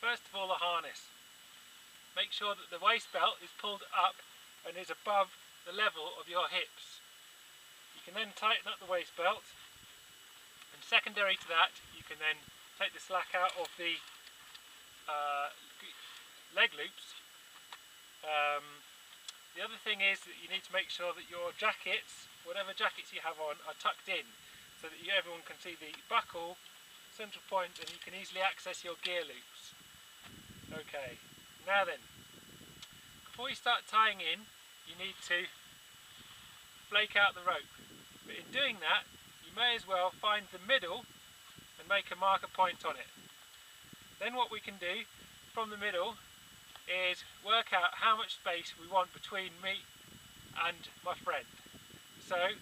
First of all, the harness. Make sure that the waist belt is pulled up and is above the level of your hips. You can then tighten up the waist belt, and secondary to that you can then take the slack out of the leg loops. The other thing is that you need to make sure that your jackets, whatever jackets you have on, are tucked in so that everyone can see the buckle, central point, and you can easily access your gear loops. Okay, now then, before you start tying in, you need to flake out the rope. But in doing that, you may as well find the middle and make a marker point on it. Then what we can do from the middle is work out how much space we want between me and my friend. So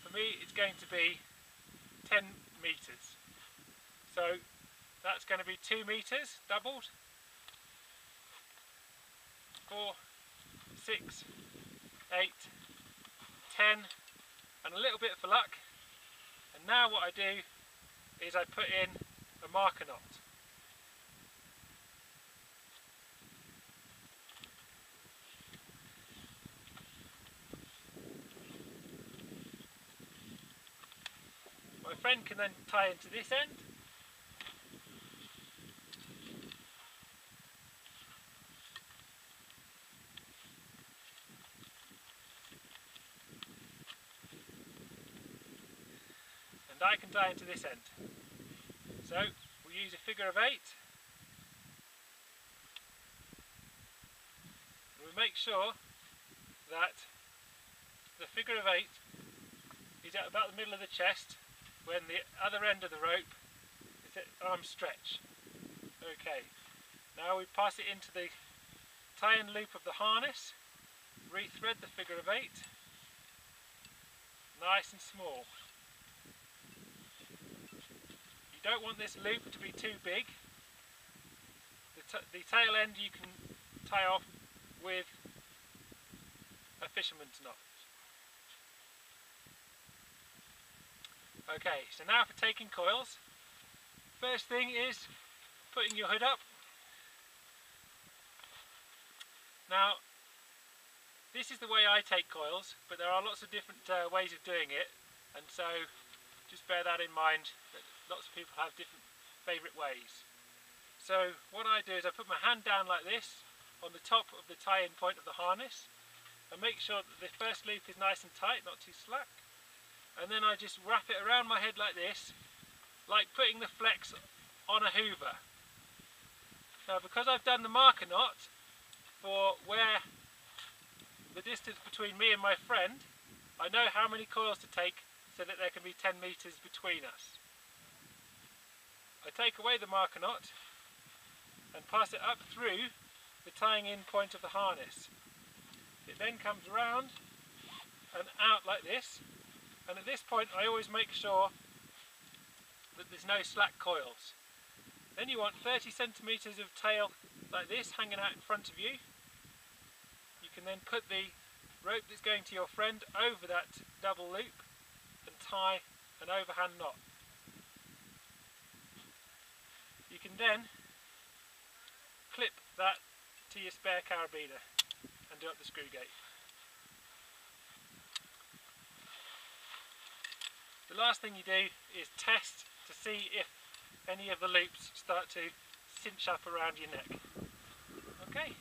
for me it's going to be 10 meters. So that's going to be 2 meters doubled, 4, 6, 8, 10, and a little bit for luck. And now what I do is I put in a marker knot. My friend can then tie into this end. And I can tie into this end. So we use a figure of 8. And we make sure that the figure of 8 is at about the middle of the chest when the other end of the rope is at arm stretch. Okay, now we pass it into the tie-in loop of the harness, rethread the figure of 8, nice and small. You don't want this loop to be too big. The tail end you can tie off with a fisherman's knot. Okay, so now for taking coils. First thing is putting your hood up. Now, this is the way I take coils, but there are lots of different ways of doing it, and so just bear that in mind, that lots of people have different favourite ways. So what I do is I put my hand down like this on the top of the tie-in point of the harness and make sure that the first loop is nice and tight, not too slack. And then I just wrap it around my head like this, like putting the flex on a hoover. Now because I've done the marker knot for where the distance between me and my friend, I know how many coils to take so that there can be 10 meters between us. I take away the marker knot and pass it up through the tying in point of the harness. It then comes round and out like this, and at this point I always make sure that there's no slack coils. Then you want 30 centimeters of tail like this hanging out in front of you. You can then put the rope that's going to your friend over that double loop and tie an overhand knot. You can then clip that to your spare carabiner and do up the screw gate. The last thing you do is test to see if any of the loops start to cinch up around your neck. Okay.